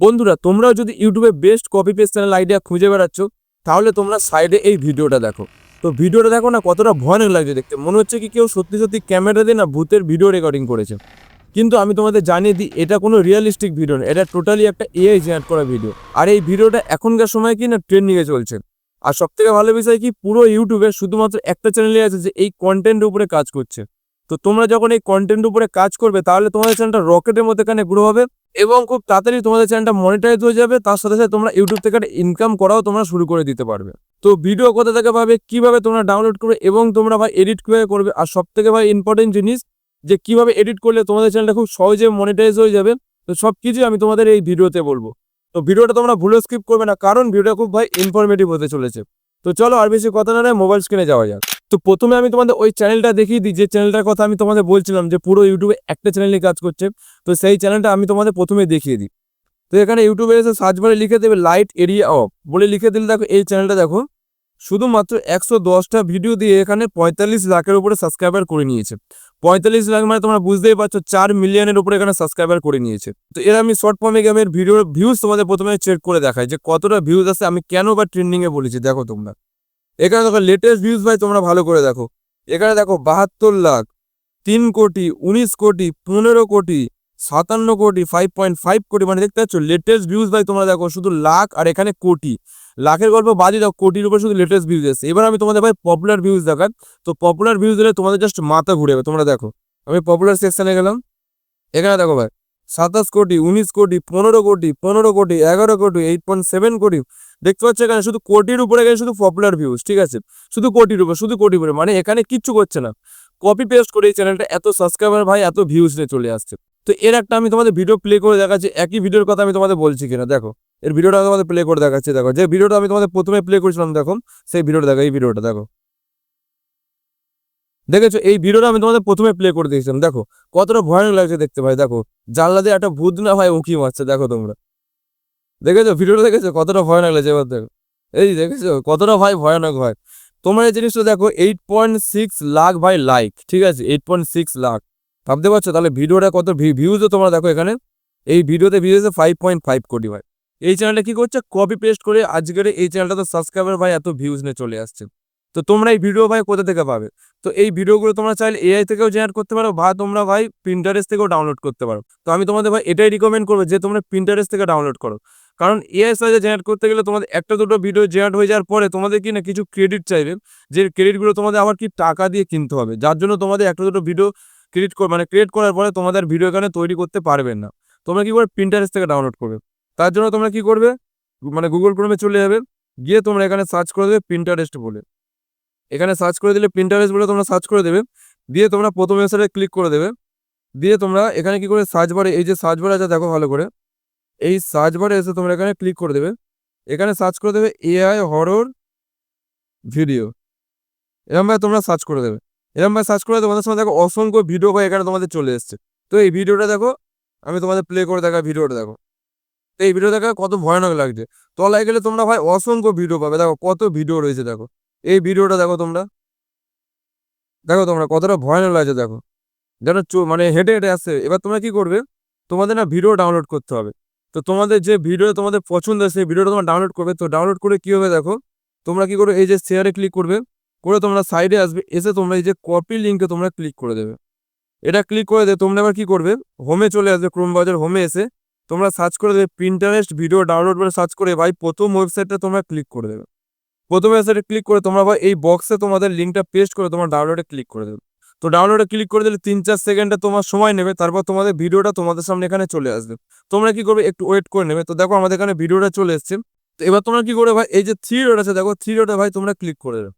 বন্ধুরা, তোমরাও যদি ইউটিউবে best copy paste channel idea খুঁজে বেড়াচ্ছ, তাহলে তোমরা সাইডে এই ভিডিওটা দেখো। তো ভিডিওটা দেখো না, কতটা ভয়ানক লাগছে দেখতে। মনে হচ্ছে কি কেউ সত্যি সত্যি ক্যামেরা দিয়ে না ভূতের ভিডিও রেকর্ডিং করেছে। কিন্তু আমি তোমাদের জানিয়ে দিই, এটা কোনো রিয়েলিস্টিক ভিডিও না, এটা টোটালি একটা এআই জেনারেট করা ভিডিও। আর এই ভিডিওটা এখনকার সময় কি না ট্রেন্ডিংয়ে চলছে। আর সবথেকে ভালো বিষয় কি, পুরো ইউটিউবে শুধুমাত্র একটা চ্যানেলই আছে যে এই কন্টেন্টের উপরে কাজ করছে। তো তোমরা যখন এই কন্টেন্টের উপরে কাজ করবে, তাহলে তোমাদের চ্যানেলটা রকেটের মধ্যে এখানে গ্রো হবে এবং খুব তাড়াতাড়ি তোমাদের চ্যানেলটা মনিটাইজ হয়ে যাবে। তার সাথে সাথে তোমরা ইউটিউব থেকে একটা ইনকাম করাও তোমরা শুরু করে দিতে পারবে। তো ভিডিও কোথা থেকে পাবে, কিভাবে তোমরা ডাউনলোড করবে এবং তোমরা ভাই এডিট কিভাবে করবে, আর সবথেকে ভাই ইম্পর্টেন্ট জিনিস যে কিভাবে এডিট করলে তোমাদের চ্যানেলটা খুব সহজে মনিটাইজ হয়ে যাবে, তো সবকিছু আমি তোমাদের এই ভিডিওতে বলবো। তো ভিডিওটা তোমরা ভুলে স্কিপ করবে না, কারণ ভিডিওটা খুব ভাই ইনফরমেটিভ হতে চলেছে। তো চলো আর বেশি কথা না নয়, মোবাইল স্ক্রিনে যাওয়া যাক। তো প্রথমে আমি তোমাদের ওই চ্যানেলটা দেখিয়ে দিই, যে চ্যানেলটার কথা আমি তোমাদের বলছিলাম যে পুরো ইউটিউবে একটা চ্যানেলই কাজ করছে। তো সেই চ্যানেলটা আমি তোমাদের প্রথমে দেখিয়ে দিই। তো এখানে ইউটিউবে এসে সার্চ বারে লিখে দেবে লাইট এরিয়া অফ বলে লিখে দিলে দেখো এই চ্যানেলটা দেখো শুধুমাত্র 110টা ভিডিও দিয়ে এখানে 45 লাখের উপরে সাবস্ক্রাইবার করে নিয়েছে। 45 লাখ মানে তোমরা বুঝতেই পারছো, 4 মিলিয়নের উপরে এখানে সাবস্ক্রাইবার করে নিয়েছে। তো এর আমি শর্ট ফর্মে গেমের ভিডিওর ভিউজ তোমাদের প্রথমে চেক করে দেখাই যে কতটা ভিউজ আছে, আমি কেন বা ট্রেন্ডিংয়ে বলেছি। দেখো তোমরা এখানে দেখো লেটেস্ট ভিউজ ভাই, তোমরা ভালো করে দেখো। এখানে দেখো 72 লাখ, 3 কোটি, 19 কোটি, 15 কোটি, 57 কোটি, 5.5 কোটি, মানে দেখতে পাচ্ছ লেটেস্ট ভিউজ ভাই। তোমরা দেখো শুধু লাখ আর এখানে কোটি, লাখের গল্প বাদই দাও, কোটির উপর শুধু লেটেস্ট ভিউজ এসছে। এবার আমি তোমাদের ভাই পপুলার ভিউজ দেখাই। তো পপুলার ভিউজ দিলে তোমাদের জাস্ট মাথা ঘুরে যাবে। তোমরা দেখো, আমি পপুলার সেকশনে গেলাম। এখানে দেখো ভাই 27 কোটি, 19 কোটি, 15 কোটি, 15 কোটি, 11 কোটি, 8.7 কোটি। দেখতে পাচ্ছ এখানে শুধু কোটির উপরে, এখানে শুধু পপুলার ভিউজ, ঠিক আছে? শুধু কোটির উপর, শুধু কোটির উপরে, মানে এখানে কিচ্ছু করছে না। কপি পেস্ট করে এই চ্যানেলটা এত সাবস্ক্রাইবার ভাই, এত ভিউজ নিয়ে চলে আসছে। তো এর একটা আমি তোমাদের ভিডিও প্লে করে দেখাচ্ছি, একই ভিডিওর কথা আমি তোমাদের বলছি কিনা। দেখো এর ভিডিওটা তোমাদের প্লে করে দেখাচ্ছি। দেখো যে ভিডিওটা আমি তোমাদের প্রথমে প্লে করেছিলাম, দেখো সেই ভিডিওটা দেখো, এই ভিডিওটা দেখো। দেখেছো এই ভিডিওটা আমি তোমাদের প্রথমে প্লে করে দিয়েছিলাম। দেখো কতটা ভয়ানক লাগছে দেখতে ভাই। দেখো জানলা দিয়ে একটা ভূত না ভাই উঁকি মারছে। দেখো তোমরা দেখেছো ভিডিওটা, দেখেছো কতটা ভয়ানক লাগছে। এবার দেখো, এই দেখেছো কতটা ভাই ভয়ানক ভাই। তোমরা এই জিনিসটা দেখো, 8.6 লাখ ভাই লাইক, ঠিক আছে? 8.6 লাখ, ভাবতে পারছো তাহলে ভিডিওটা কত ভিউজও তোমরা দেখো এখানে। এই ভিডিওতে ভিউজ 5.5 কোটি ভাই। এই চ্যানেলটা কি করছে, কপি পেস্ট করে আজকের এই চ্যানেলটা তো সাবস্ক্রাইবার ভাই এত ভিউজ নিয়ে চলে আসছে। তো তোমরা এই ভিডিও ভাই কোথা থেকে পাবে? তো এই ভিডিওগুলো তোমরা চাইলে এআই থেকেও জেনারেট করতে পারো, বা তোমরা ভাই পিন্টারেস্ট থেকেও ডাউনলোড করতে পারো। তো আমি তোমাদের ভাই এটাই রিকমেন্ড করবো যে তোমরা পিন্টারেস্ট থেকে ডাউনলোড করো। কারণ এআই সাইজে জেনারেট করতে গেলে তোমাদের একটা দুটো ভিডিও জেনারেট হয়ে যাওয়ার পরে তোমাদের কি না কিছু ক্রেডিট চাইবে, যে ক্রেডিটগুলো তোমাদের আবার কি টাকা দিয়ে কিনতে হবে, যার জন্য তোমাদের একটা দুটো ভিডিও ক্রিয়েট করার পরে তোমাদের ভিডিও এখানে তৈরি করতে পারবেন না। তোমরা কি করে পিন্টারেস্ট থেকে ডাউনলোড করবে? তার জন্য তোমরা কি করবে, মানে গুগল ক্রোমে চলে যাবে, গিয়ে তোমরা এখানে সার্চ করে দেবে পিন্টারেস্ট বলে। এখানে সার্চ করে দিলে পিন্টারেস্ট বলে তোমরা সার্চ করে দেবে। দিয়ে তোমরা প্রথম ওয়েবসাইটে ক্লিক করে দেবে। দিয়ে তোমরা এখানে কি করে সার্চ বারে, এই যে সার্চ বার আছে দেখো ভালো করে, এই সার্চ বারে এসে তোমরা এখানে ক্লিক করে দেবে। এখানে সার্চ করে দেবে এআই হরর ভিডিও, এরকম ভাবে তোমরা সার্চ করে দেবে। এরকম ভাবে সার্চ করে তোমাদের সময় দেখো অসংখ্য ভিডিও ভাই এখানে তোমাদের চলে এসছে। তো এই ভিডিওটা দেখো, আমি তোমাদের প্লে করে দেখা ভিডিওটা দেখো। তো এই ভিডিও দেখা কত ভয়ানক লাগছে। তলায় গেলে তোমরা ভাই অসংখ্য ভিডিও পাবে। দেখো কত ভিডিও রয়েছে, দেখো এই ভিডিওটা দেখো তোমরা, দেখো তোমরা কতটা ভয়ানক লাগছে। দেখো যেন মানে হেঁটে হেঁটে আসছে। এবার তোমরা কি করবে, তোমাদের না ভিডিও ডাউনলোড করতে হবে। তো তোমাদের যে ভিডিও তোমাদের পছন্দ সেই ভিডিওটা তোমরা ডাউনলোড করবে। তো ডাউনলোড করে কি হবে দেখো, তোমরা কি করবে, এই যে শেয়ারে ক্লিক করবে, করে তোমরা সাইডে আসবে, এসে তোমরা এই যে কপি লিঙ্কে তোমরা ক্লিক করে দেবে। এটা ক্লিক করে দিয়ে তোমরা এবার কি করবে, হোমে চলে আসবে, ক্রোম ব্রাউজার হোমে এসে তোমরা সার্চ করে দেবে পিন্টারেস্ট ভিডিও ডাউনলোড বলে সার্চ করে ভাই প্রথম ওয়েবসাইটটা তোমরা ক্লিক করে দেবে। প্রথম ওয়েবসাইটে ক্লিক করে তোমরা ভাই এই বক্সে তোমাদের লিঙ্কটা পেস্ট করে তোমার ডাউনলোডে ক্লিক করে দেবে। তো ডাউনলোডে ক্লিক করে দিলে 3-4 সেকেন্ডে তোমার সময় নেবে, তারপর তোমাদের ভিডিওটা তোমাদের সামনে এখানে চলে আসবে। তোমরা কি করবে, একটু ওয়েট করে নেবে। তো দেখো আমাদের এখানে ভিডিওটা চলে এসছে। তো এবার তোমরা কি করে ভাই, এই যে 3 ডট আছে দেখো, 3 ডটে ভাই তোমরা ক্লিক করে দেবে।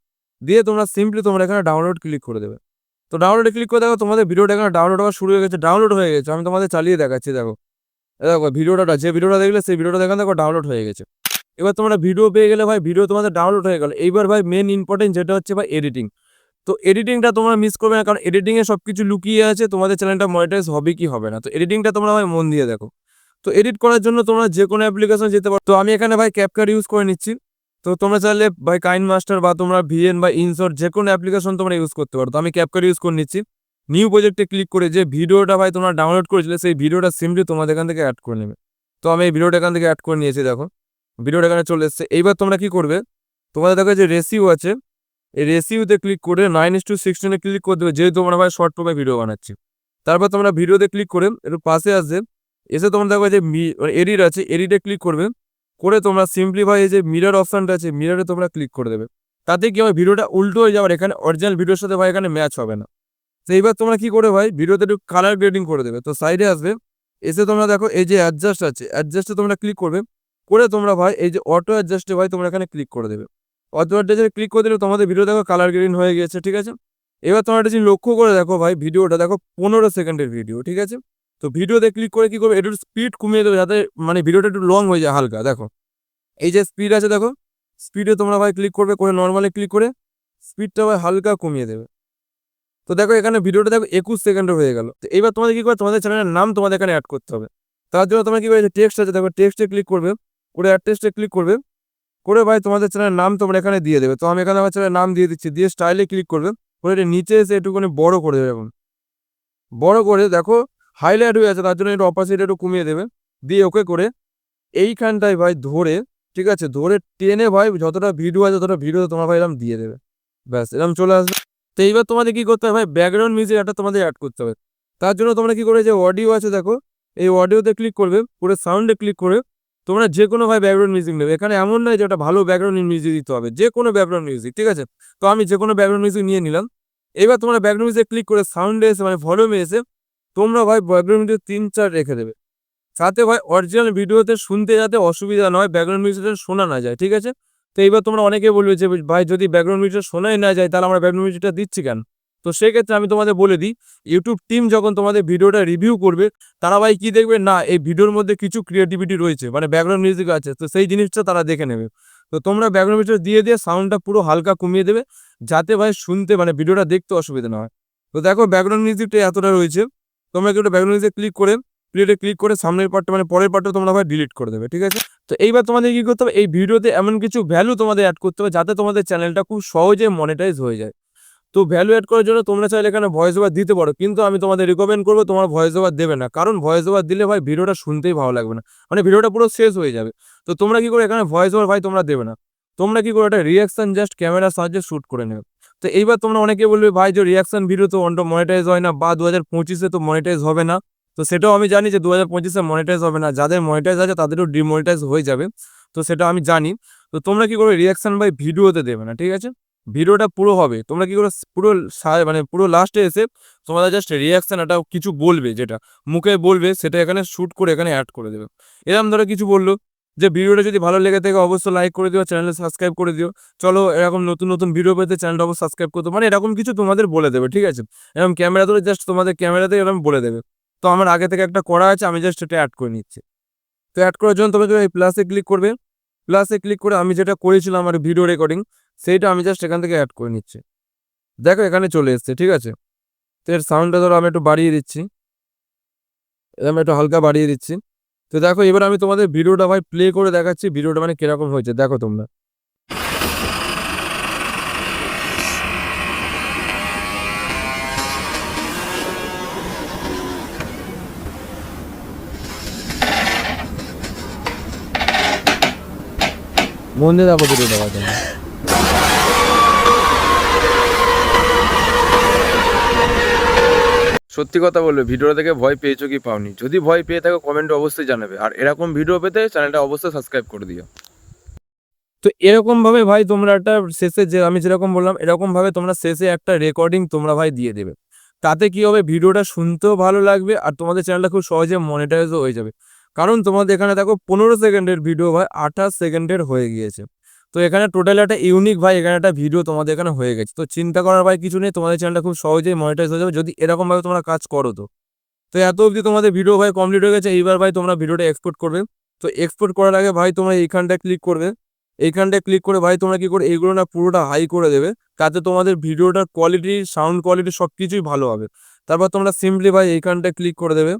দিয়ে তোমরা সিম্পলি তোমরা এখানে ডাউনলোড ক্লিক করে দেবে। তো ডাউনলোডে ক্লিক করে দেখো তোমাদের ভিডিওটা এখানে ডাউনলোড হওয়া শুরু হয়ে গেছে, ডাউনলোড হয়ে গেছে। আমি তোমাদের চালিয়ে দেখাচ্ছি। দেখো দেখো ভিডিওটা, যে ভিডিওটা দেখলে সেই ভিডিওটা দেখেন, দেখো ডাউনলোড হয়ে গেছে। এবার তোমরা ভিডিও পেয়ে গেলে ভাই, ভিডিও তোমাদের ডাউনলোড হয়ে গেল। এইবার ভাই মেন ইম্পর্টেন্ট যেটা হচ্ছে ভাই এডিটিং। তো এডিটিংটা তোমরা মিস করবে না, কারণ এডিটিংয়ে সবকিছু লুকিয়ে আছে, তোমাদের চ্যানেলটা মনিটাইজ হবে কি হবে না। তো এডিটিংটা তোমরা ভাই মন দিয়ে দেখো। তো এডিট করার জন্য তোমরা যে কোনো অ্যাপ্লিকেশন যেতে পারো। তো আমি এখানে ভাই ক্যাপকাট ইউজ করে নিচ্ছি। তো তোমরা চাইলে ভাই কাইন মাস্টার বা তোমরা ভিএন বা ইনশট যে কোনো অ্যাপ্লিকেশন তোমরা ইউজ করতে পারো। তো আমি ক্যাপকাট ইউজ করে নিচ্ছি। নিউ প্রজেক্টে ক্লিক করে যে ভিডিওটা ভাই তোমরা ডাউনলোড করেছিলে সেই ভিডিওটা সিম্পলি তোমাদের এখান থেকে অ্যাড করে নেবে। তো আমি এই ভিডিওটা এখান থেকে অ্যাড করে নিয়েছি, দেখো ভিডিওটা এখানে চলে এসছে। এইবার তোমরা কি করবে, তোমাদের দেখো যে রেসিও আছে, এই রেসিওতে ক্লিক করে 9:16 ক্লিক করে দেবে, যেহেতু তোমরা ভাই শর্ট ফর্মে ভিডিও বানাচ্ছি। তারপর তোমরা ভিডিওতে ক্লিক করে একটু পাশে আসবে, এসে তোমরা দেখো যে এডিট আছে, এডিটে ক্লিক করবে, করে তোমরা সিম্পলি ভাই এই যে মিরর অপশনটা আছে, মিররে তোমরা ক্লিক করে দেবে। তাতে কি হবে, ভিডিওটা উল্টো হয়ে যাবে, এখানে অরিজিনাল ভিডিওর সাথে ভাই এখানে ম্যাচ হবে না। তো এইবার তোমরা কি করে ভাই ভিডিওতে একটু কালার গ্রেডিং করে দেবে। তো সাইডে আসবে, এসে তোমরা দেখো এই যে অ্যাডজাস্ট আছে, অ্যাডজাস্টে তোমরা ক্লিক করবে, করে তোমরা ভাই এই যে অটো অ্যাডজাস্টে ভাই তোমরা এখানে ক্লিক করে দেবে। অটো অ্যাডজাস্টে ক্লিক করে দিলে তোমাদের ভিডিও দেখো কালার গ্রেডিং হয়ে গেছে, ঠিক আছে। এবার তোমরা একটা জিনিস লক্ষ্য করে দেখো ভাই, ভিডিওটা দেখো 15 সেকেন্ডের ভিডিও, ঠিক আছে। তো ভিডিওতে ক্লিক করে কি করবে, একটু স্পিড কমিয়ে দেবে, যাতে মানে ভিডিওটা একটু লং হয়ে যায় হালকা। দেখো এই যে স্পিড আছে, দেখো স্পিডে তোমরা ভাই ক্লিক করবে, করে নর্মালি ক্লিক করে স্পিডটা ভাই হালকা কমিয়ে দেবে। তো দেখো এখানে ভিডিওটা দেখো 21 সেকেন্ডের হয়ে গেল। তো এইবার তোমাদের কি করে, তোমাদের চ্যানেলের নাম তোমাদের এখানে অ্যাড করতে হবে। তার জন্য তোমরা কি করে, টেক্সট আছে দেখো, টেক্সটে ক্লিক করবে, করে অ্যাড টেক্সটে ক্লিক করবে, করে ভাই তোমাদের চ্যানেলের নাম তোমরা এখানে দিয়ে দেবে। তো আমি এখানে আমার চ্যানেলের নাম দিয়ে দিচ্ছি, দিয়ে স্টাইলে ক্লিক করবে, করে এটা নিচে এসে একটুখানি বড় করে দেবে। এখন বড় করে দেখো হাইলাইট হয়ে আছে, তার জন্য একটু অপাসিটি একটু কমিয়ে দেবে, দিয়ে ওকে করে এইখানটায় ভাই ধরে, ঠিক আছে, ধরে টেনে ভাই যতটা ভিডিও আছে ততটা ভিডিও তোমরা ভাই এরকম দিয়ে দেবে, ব্যাস এরকম চলে আসবে। তো এইবার তোমাদের কি করতে হবে ভাই, ব্যাকগ্রাউন্ড মিউজিক একটা তোমাদের অ্যাড করতে হবে। তার জন্য তোমরা কি করে, যে অডিও আছে দেখো, এই অডিওতে ক্লিক করবে, পুরো সাউন্ডে ক্লিক করে তোমরা যে কোনো ভাই ব্যাকগ্রাউন্ড মিউজিক নেবে। এখানে এমন নয় যে একটা ভালো ব্যাকগ্রাউন্ড মিউজিক দিতে হবে, যে কোনো ব্যাকগ্রাউন্ড মিউজিক, ঠিক আছে। তো আমি যে কোনো ব্যাকগ্রাউন্ড মিউজিক নিয়ে নিলাম। এবার তোমরা ব্যাকগ্রাউন্ড মিউজিক ক্লিক করে সাউন্ডে এসে মানে ভলিউমে এসে তোমরা ভাই ব্যাকগ্রাউন্ড মিউজিক 3-4 রেখে দেবে, যাতে ভাই অরিজিনাল ভিডিওতে শুনতে যাতে অসুবিধা নয়, ব্যাকগ্রাউন্ড মিউজিকটা শোনা না যায়, ঠিক আছে। তো এইবার তোমরা অনেকে বলবে যে ভাই যদি ব্যাকগ্রাউন্ড মিউজিকটা শোনাই না যায়, তাহলে আমরা ব্যাকগ্রাউন্ড মিউজিকটা দিচ্ছি কেন। তো সেক্ষেত্রে আমি তোমাদের বলে দিই, ইউটিউব টিম যখন তোমাদের ভিডিওটা রিভিউ করবে, তারা ভাই কি দেখবে, না এই ভিডিওর মধ্যে কিছু ক্রিয়েটিভিটি রয়েছে, মানে ব্যাকগ্রাউন্ড মিউজিক আছে, তো সেই জিনিসটা তারা দেখে নেবে। তো তোমরা ব্যাকগ্রাউন্ড মিউজিক দিয়ে দিয়ে সাউন্ডটা পুরো হালকা কমিয়ে দেবে, যাতে ভাই শুনতে মানে ভিডিওটা দেখতে অসুবিধা না হয়। তো দেখো ব্যাকগ্রাউন্ড মিউজিকটা এতটা রয়েছে, তোমরা একটু ব্যাকগ্রাউন্ড মিউজিক ক্লিক করে প্লেটে ক্লিক করে সামনের পার্টটা মানে পরের পার্টটা তোমরা ভাই ডিলিট করে দেবে, ঠিক আছে। তো এইবার তোমাদের কি করতে হবে, এই ভিডিওতে এমন কিছু ভ্যালু তোমাদের অ্যাড করতে হবে, যাতে তোমাদের চ্যানেলটা খুব সহজে মনিটাইজ হয়ে যায়। তো ভ্যালু অ্যাড করার জন্য তোমরা চাইলে এখানে ভয়েস ওভার দিতে পারো, কিন্তু আমি তোমাদের রিকমেন্ড করবো তোমার ভয়েস ওভার দেবে না, কারণ ভয়েস ওভার দিলে ভাই ভিডিওটা শুনতেই ভালো লাগবে না, মানে ভিডিওটা পুরো শেষ হয়ে যাবে। তো তোমরা কি করে, এখানে ভয়েস ওভার ভাই তোমরা দেবে না, তোমরা কি করে একটা রিয়াকশন জাস্ট ক্যামেরার সাহায্যে শ্যুট করে নেবে। তো এইবার তোমরা অনেকে বলবে ভাই যে রিয়াকশন ভিডিও তো অন্য মনিটাইজ হয় না, বা 2025-এ তো মনিটাইজ হবে না। তো সেটাও আমি জানি যে 2025-এ মনিটাইজ হবে না, যাদের মনিটাইজ আছে তাদেরও ডিমনিটাইজ হয়ে যাবে, তো সেটা আমি জানি। তো তোমরা কি করে রিয়াকশন ভাই ভিডিওতে দেবে না, ঠিক আছে। ভিডিওটা পুরো হবে, তোমরা কি করে পুরো মানে পুরো লাস্টে এসে তোমাদের জাস্ট রিয়াকশন একটা কিছু বলবে, যেটা মুখে বলবে সেটা এখানে শ্যুট করে এখানে অ্যাড করে দেবে। এরকম ধরো কিছু বললো যে ভিডিওটা যদি ভালো লেগে থাকে অবশ্যই লাইক করে দিও, চ্যানেলে সাবস্ক্রাইব করে দিও, চলো এরকম নতুন নতুন ভিডিও পেতে চ্যানেলটা অবশ্যই সাবস্ক্রাইব করতে, মানে এরকম কিছু তোমাদের বলে দেবে, ঠিক আছে। এরকম ক্যামেরা ধরে জাস্ট তোমাদের ক্যামেরাতে এরকম বলে দেবে। তো আমার আগে থেকে একটা করা আছে, আমি জাস্ট এটা অ্যাড করে নিচ্ছি। তো অ্যাড করার জন্য তোমাকে এই প্লাসে ক্লিক করবে, প্লাসে ক্লিক করে আমি যেটা করেছিলাম আমার ভিডিও রেকর্ডিং, সেইটা আমি জাস্ট এখান থেকে অ্যাড করে নিচ্ছি। দেখো এখানে চলে এসছে, ঠিক আছে। তো এর সাউন্ডটা ধরো আমি একটু বাড়িয়ে দিচ্ছি, আমি একটু হালকা বাড়িয়ে দিচ্ছি। তো দেখো এবার আমি তোমাদের ভিডিওটা ভাই প্লে করে দেখাচ্ছি, ভিডিওটা মানে কিরকম হয়েছে দেখো তোমরা। মন দিয়ে দেখো ভিডিওটা ভাই তোমরা। সত্যি কথা বলবে, ভিডিওটা দেখে ভয় পেয়েছো কি পাওনি? যদি ভয় পেয়ে থাকো কমেন্টে অবশ্যই জানাবে, আর এরকম ভিডিও পেতে চ্যানেলটা অবশ্যই সাবস্ক্রাইব করে দিও। তো এরকম ভাবে ভাই তোমরা একটা শেষে, যে আমি যেরকম বললাম এরকম ভাবে তোমরা শেষে একটা রেকর্ডিং তোমরা ভাই দিয়ে দেবে। তাতে কি হবে, ভিডিওটা শুনতেও ভালো লাগবে, আর তোমাদের চ্যানেলটা খুব সহজে মনিটাইজও হয়ে যাবে। কারণ তোমাদের এখানে দেখো 15 সেকেন্ডের ভিডিও ভাই 28 সেকেন্ডের হয়ে গিয়েছে। তো এখানে টোটাল একটা ইউনিক ভাই এখানে একটা ভিডিও তোমাদের এখানে হয়ে গেছে। তো চিন্তা করার ভাই কিছু নেই, তোমাদের চ্যানেলটা খুব সহজেই মনিটাইজ হয়ে যাবে যদি এরকম ভাবে তোমরা কাজ করো। তো এত অবধি তোমাদের ভিডিও ভাই কমপ্লিট হয়ে গেছে। এইবার ভাই তোমরা ভিডিওটা এক্সপোর্ট করবে। তো এক্সপোর্ট করার আগে ভাই তোমরা এইখানটায় ক্লিক করবে, এইখানটায় ক্লিক করে ভাই তোমরা কি করে এইগুলো না পুরোটা হাই করে দেবে, তাতে তোমাদের ভিডিওটার কোয়ালিটি, সাউন্ড কোয়ালিটি সব কিছুই ভালো হবে। তারপর তোমরা সিম্পলি ভাই এইখানটায় ক্লিক করে দেবে,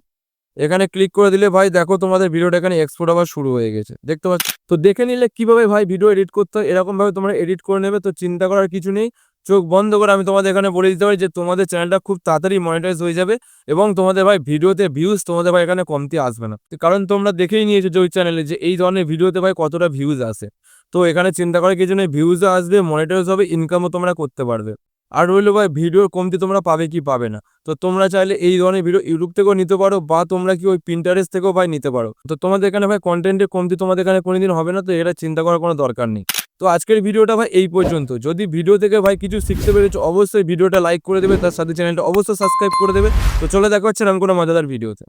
এখানে ক্লিক করে দিলে ভাই দেখো তোমাদের ভিডিওটা এখানে এক্সপোর্ট আবার শুরু হয়ে গেছে, দেখতে পাচ্ছ। তো দেখে নিলে কিভাবে ভাই ভিডিও এডিট করতে হয়, এরকম ভাবে তোমরা এডিট করে নেবে। তো চিন্তা করার কিছু নেই, চোখ বন্ধ করে আমি তোমাদের এখানে বলে দিতে পারি যে তোমাদের চ্যানেলটা খুব তাড়াতাড়ি মনিটাইজ হয়ে যাবে এবং তোমাদের ভাই ভিডিওতে ভিউজ তোমাদের ভাই এখানে কমতি আসবে না, কারণ তোমরা দেখেই নিয়েছো যে ওই চ্যানেলে যে এই ধরনের ভিডিওতে ভাই কতটা ভিউজ আসে। তো এখানে চিন্তা করে কিছু নেই, ভিউজও আসবে, মনিটাইজ হবে, ইনকামও তোমরা করতে পারবে। আর রইলো ভাই ভিডিওর কমতি তোমরা পাবে কি পাবে না, তো তোমরা চাইলে এই ধরনের ভিডিও ইউটিউব থেকেও নিতে পারো বা তোমরা কি ওই পিন্টারেস্ট থেকেও ভাই নিতে পারো। তো তোমাদের এখানে ভাই কন্টেন্টের কমতি তোমাদের এখানে কোনোদিন হবে না, তো এটা চিন্তা করার কোনো দরকার নেই। তো আজকের ভিডিওটা ভাই এই পর্যন্ত। যদি ভিডিও থেকে ভাই কিছু শিখতে পেরেছো অবশ্যই ভিডিওটা লাইক করে দেবে, তার সাথে চ্যানেলটা অবশ্যই সাবস্ক্রাইব করে দেবে। তো চলে দেখা হচ্ছে এরকম কোনো মজাদার ভিডিওতে।